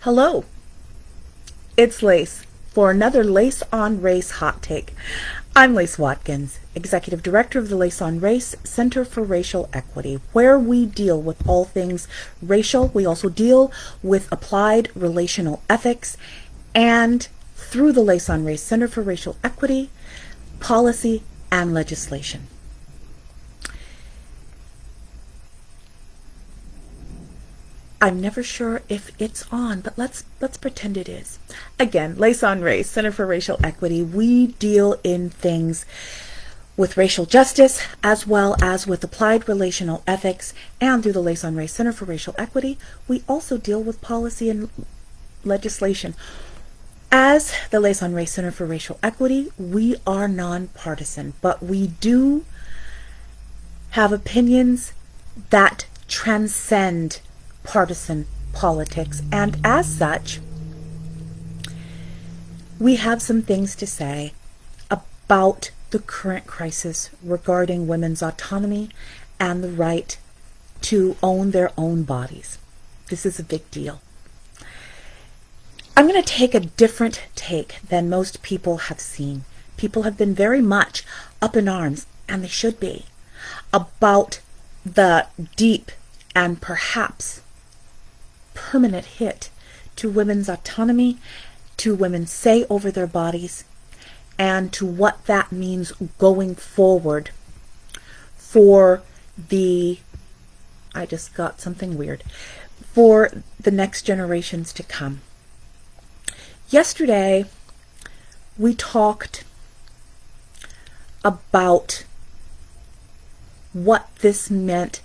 Hello, it's Lace for another Lace on Race hot take. I'm Lace Watkins, Executive Director of the Lace on Race Center for Racial Equity, where we deal with all things racial. We also deal with applied relational ethics, and through the Lace on Race Center for Racial Equity, policy and legislation. I'm never sure if it's on, but let's pretend it is. Again, Lace on Race, Center for Racial Equity. We deal in things with racial justice as well as with applied relational ethics, and through the Lace on Race Center for Racial Equity, we also deal with policy and legislation. As the Lace on Race Center for Racial Equity, we are nonpartisan, but we do have opinions that transcend partisan politics, and as such, we have some things to say about the current crisis regarding women's autonomy and the right to own their own bodies. This is a big deal. I'm going to take a different take than most people have seen. People have been very much up in arms, and they should be, about the deep and perhaps permanent hit to women's autonomy, to women's say over their bodies, and to what that means going forward for I just got something weird, for the next generations to come. Yesterday, we talked about what this meant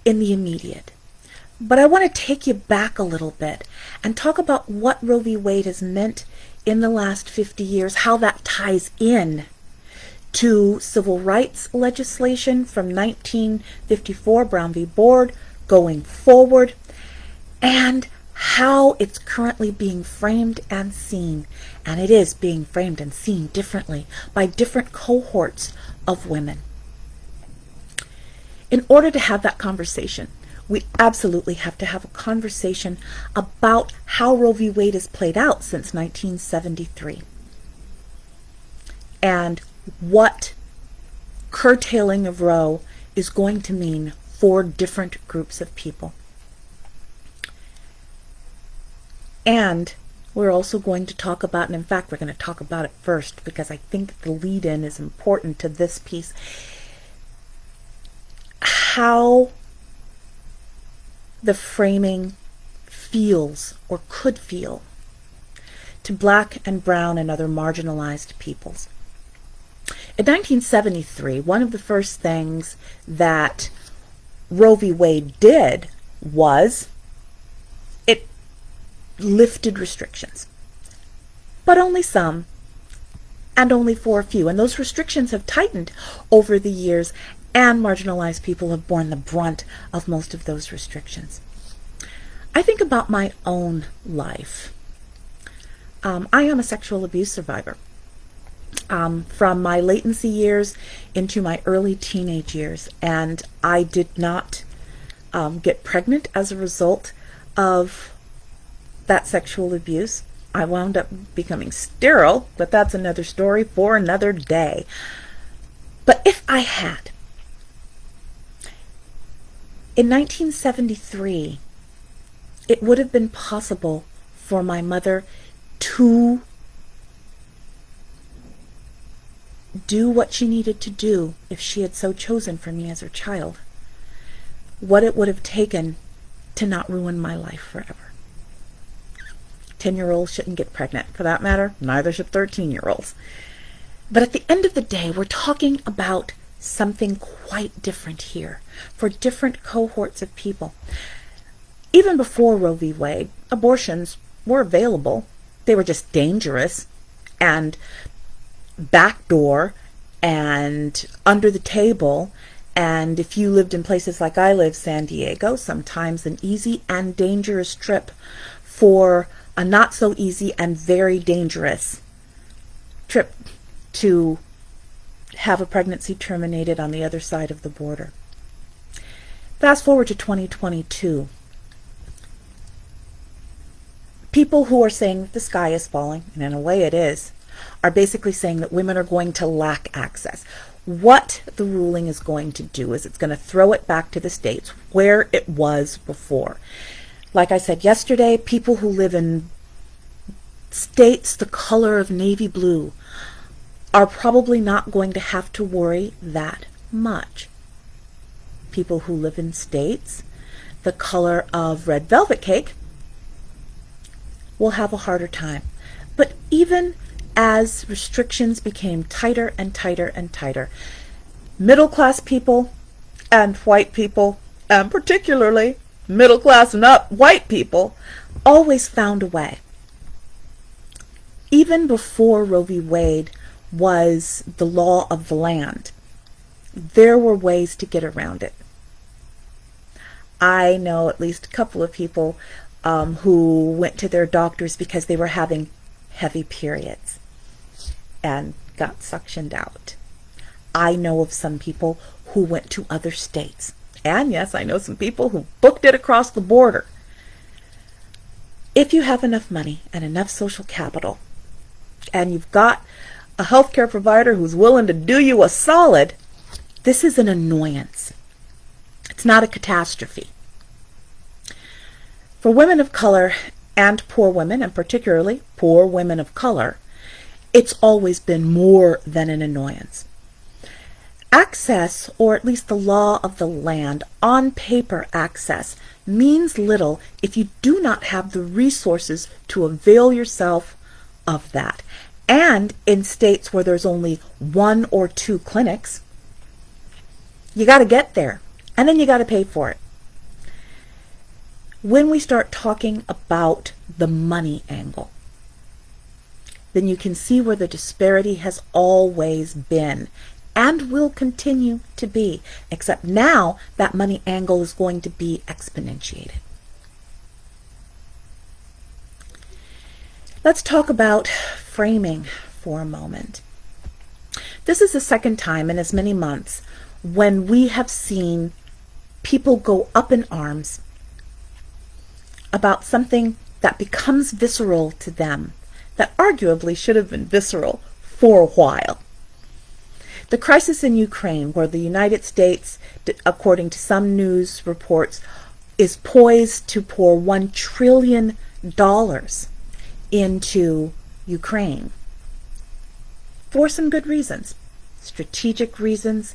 in the immediate. But I want to take you back a little bit and talk about what Roe v. Wade has meant in the last 50 years, how that ties in to civil rights legislation from 1954, Brown v. Board, going forward, and how it's currently being framed and seen. And it is being framed and seen differently by different cohorts of women. In order to have that conversation, we absolutely have to have a conversation about how Roe v. Wade has played out since 1973 and what curtailing of Roe is going to mean for different groups of people. And we're also going to talk about, and in fact, we're going to talk about it first because I think the lead-in is important to this piece, how the framing feels or could feel to Black and brown and other marginalized peoples. In 1973, one of the first things that Roe v. Wade did was it lifted restrictions, but only some and only for a few. And those restrictions have tightened over the years, and marginalized people have borne the brunt of most of those restrictions. I think about my own life. I am a sexual abuse survivor. From my latency years into my early teenage years, and I did not get pregnant as a result of that sexual abuse. I wound up becoming sterile, but that's another story for another day. But if I had, in 1973, it would have been possible for my mother to do what she needed to do if she had so chosen for me as her child. What it would have taken to not ruin my life forever. 10-year-olds shouldn't get pregnant, for that matter. Neither should 13-year-olds. But at the end of the day, we're talking about something quite different here for different cohorts of people. Even before Roe v. Wade, abortions were available. They were just dangerous and backdoor and under the table. And if you lived in places like I live, San Diego, sometimes an easy and dangerous trip for a not so easy and very dangerous trip to have a pregnancy terminated on the other side of the border. Fast forward to 2022. People who are saying that the sky is falling, and in a way it is, are basically saying that women are going to lack access. What the ruling is going to do is it's going to throw it back to the states where it was before. Like I said yesterday, people who live in states the color of navy blue are probably not going to have to worry that much. People who live in states the color of red velvet cake will have a harder time. But even as restrictions became tighter and tighter and tighter, middle class people and white people, and particularly middle class and up white people, always found a way. Even before Roe v. Wade was the law of the land, there were ways to get around it. I know at least a couple of people who went to their doctors because they were having heavy periods and got suctioned out. I know of some people who went to other states. And yes, I know some people who booked it across the border. If you have enough money and enough social capital, and you've got a healthcare provider who's willing to do you a solid, this is an annoyance. It's not a catastrophe. For women of color and poor women, and particularly poor women of color, it's always been more than an annoyance. Access, or at least the law of the land, on paper access, means little if you do not have the resources to avail yourself of that. And in states where there's only 1 or 2 clinics, you got to get there, and then you got to pay for it. When we start talking about the money angle, then you can see where the disparity has always been and will continue to be, except now that money angle is going to be exponentiated. Let's talk about framing for a moment. This is the second time in as many months when we have seen people go up in arms about something that becomes visceral to them, that arguably should have been visceral for a while. The crisis in Ukraine, where the United States, according to some news reports, is poised to pour $1 trillion into Ukraine for some good reasons. Strategic reasons.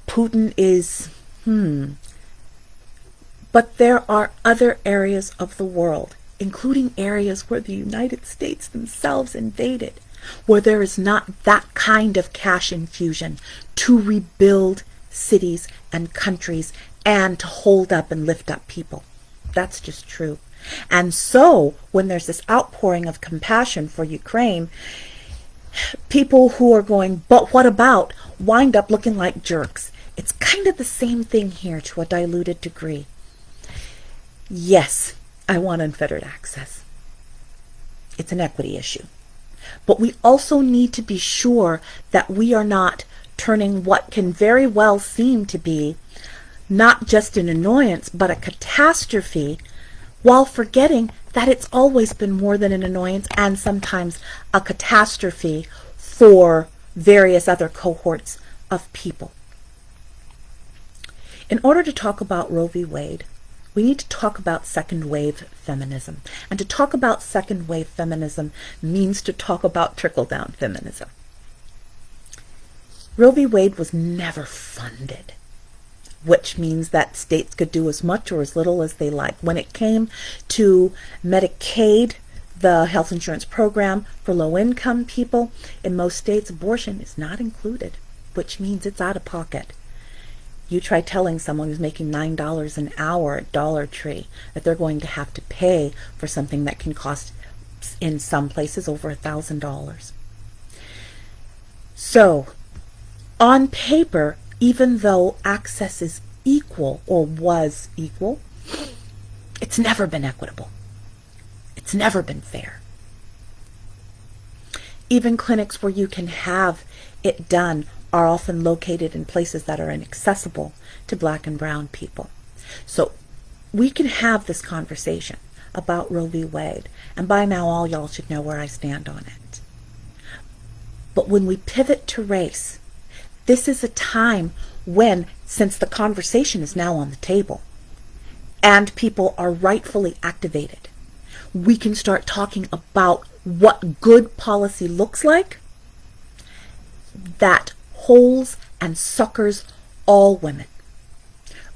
Putin is, But there are other areas of the world, including areas where the United States themselves invaded, where there is not that kind of cash infusion to rebuild cities and countries and to hold up and lift up people. That's just true. And so when there's this outpouring of compassion for Ukraine, people who are going, but what about, wind up looking like jerks. It's kind of the same thing here to a diluted degree. Yes, I want unfettered access. It's an equity issue. But we also need to be sure that we are not turning what can very well seem to be not just an annoyance, but a catastrophe, while forgetting that it's always been more than an annoyance and sometimes a catastrophe for various other cohorts of people. In order to talk about Roe v. Wade, we need to talk about second wave feminism. And to talk about second wave feminism means to talk about trickle-down feminism. Roe v. Wade was never funded, which means that states could do as much or as little as they like. When it came to Medicaid, the health insurance program for low-income people, in most states abortion is not included, which means it's out of pocket. You try telling someone who's making $9 an hour at Dollar Tree that they're going to have to pay for something that can cost, in some places, over $1,000. So, on paper, even though access is equal, or was equal, it's never been equitable. It's never been fair. Even clinics where you can have it done are often located in places that are inaccessible to Black and brown people. So we can have this conversation about Roe v. Wade, and by now all y'all should know where I stand on it. But when we pivot to race, this is a time when, since the conversation is now on the table, and people are rightfully activated, we can start talking about what good policy looks like that holds and succors all women,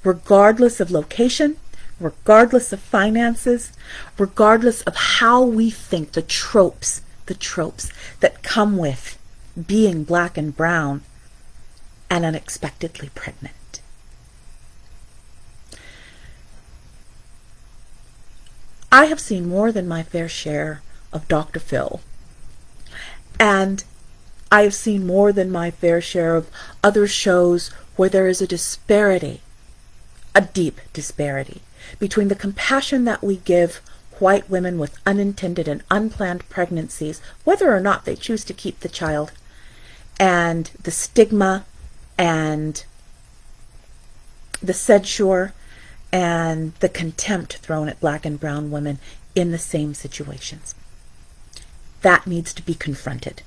regardless of location, regardless of finances, regardless of how we think, the tropes that come with being black and brown and unexpectedly pregnant. I have seen more than my fair share of Dr. Phil, and I have seen more than my fair share of other shows where there is a disparity, a deep disparity, between the compassion that we give white women with unintended and unplanned pregnancies, whether or not they choose to keep the child, and the stigma and the censure and the contempt thrown at black and brown women in the same situations. That needs to be confronted.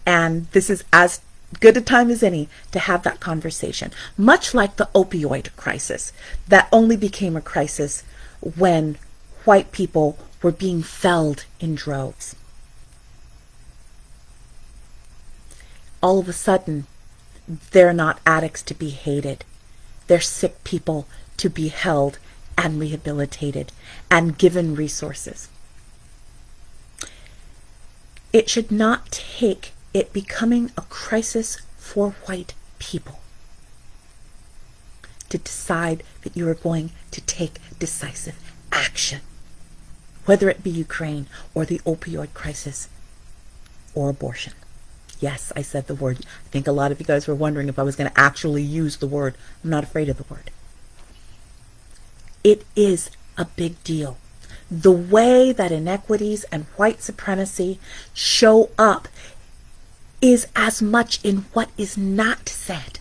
And this is as good a time as any to have that conversation. Much like the opioid crisis, that only became a crisis when white people were being felled in droves. All of a sudden, they're not addicts to be hated. They're sick people to be held and rehabilitated and given resources. It should not take it becoming a crisis for white people to decide that you are going to take decisive action, whether it be Ukraine or the opioid crisis or abortion. Yes, I said the word. I think a lot of you guys were wondering if I was going to actually use the word. I'm not afraid of the word. It is a big deal. The way that inequities and white supremacy show up is as much in what is not said,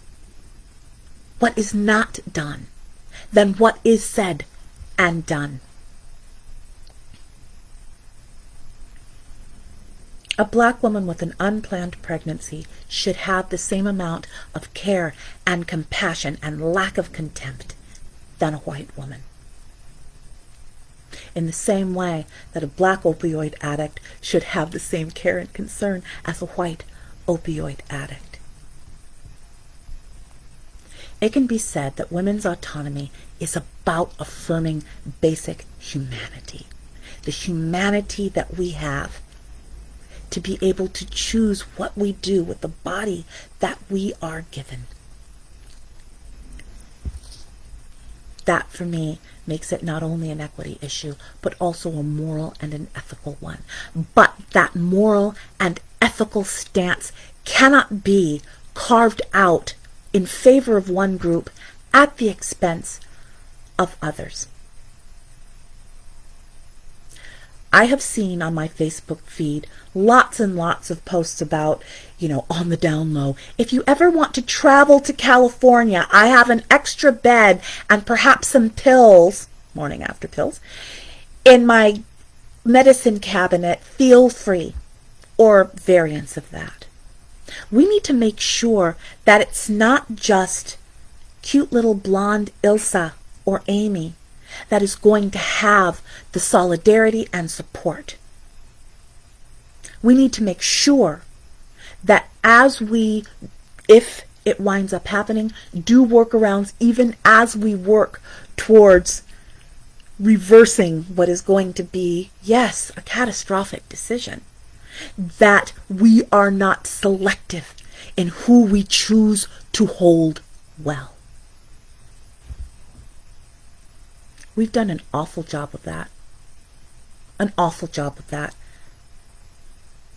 what is not done, than what is said and done. A black woman with an unplanned pregnancy should have the same amount of care and compassion and lack of contempt than a white woman. In the same way that a black opioid addict should have the same care and concern as a white opioid addict. It can be said that women's autonomy is about affirming basic humanity, the humanity that we have to be able to choose what we do with the body that we are given. That, for me, makes it not only an equity issue, but also a moral and an ethical one. But that moral and ethical stance cannot be carved out in favor of one group at the expense of others. I have seen on my Facebook feed lots and lots of posts about, on the down low, if you ever want to travel to California, I have an extra bed and perhaps some pills, morning after pills, in my medicine cabinet, feel free, or variants of that. We need to make sure that it's not just cute little blonde Ilsa or Amy that is going to have the solidarity and support. We need to make sure that as we, if it winds up happening, do workarounds even as we work towards reversing what is going to be, yes, a catastrophic decision. That we are not selective in who we choose to hold well. We've done an awful job of that. An awful job of that.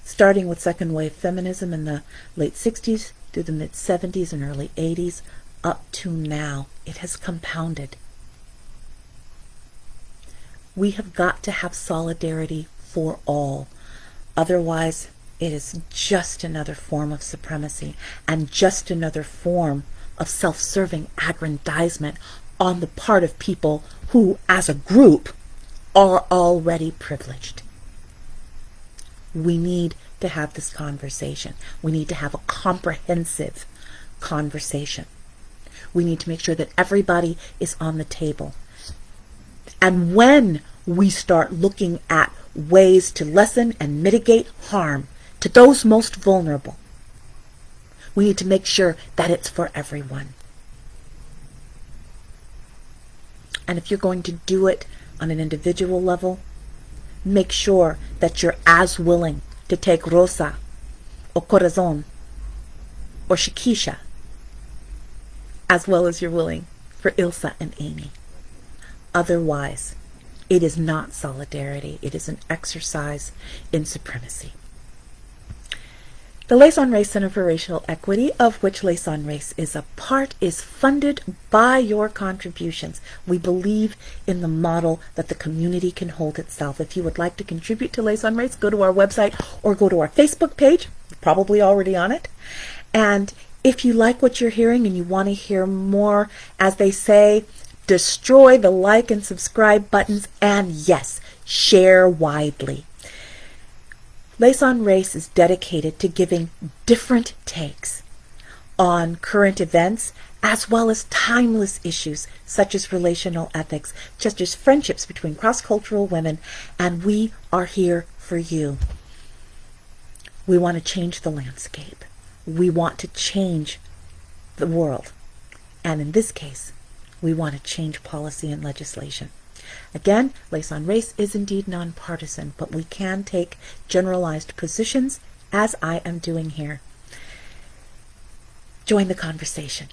Starting with second wave feminism in the late 60s through the mid 70s and early 80s up to now. It has compounded. We have got to have solidarity for all. Otherwise, it is just another form of supremacy and just another form of self-serving aggrandizement on the part of people who, as a group, are already privileged. We need to have this conversation. We need to have a comprehensive conversation. We need to make sure that everybody is on the table. And when we start looking at ways to lessen and mitigate harm to those most vulnerable, we need to make sure that it's for everyone. And if you're going to do it on an individual level, make sure that you're as willing to take Rosa or Corazon or Shikisha as well as you're willing for Ilsa and Amy. Otherwise, it is not solidarity. It is an exercise in supremacy. The Liaison Race Center for Racial Equity, of which Liaison Race is a part, is funded by your contributions. We believe in the model that the community can hold itself. If you would like to contribute to Liaison Race, go to our website or go to our Facebook page, probably already on it. And if you like what you're hearing and you want to hear more, as they say, destroy the like and subscribe buttons, and yes, share widely. Liaison Race is dedicated to giving different takes on current events as well as timeless issues such as relational ethics, such as friendships between cross-cultural women, and we are here for you. We want to change the landscape. We want to change the world. And in this case, we want to change policy and legislation. Again, Liaison Race is indeed nonpartisan, but we can take generalized positions, as I am doing here. Join the conversation.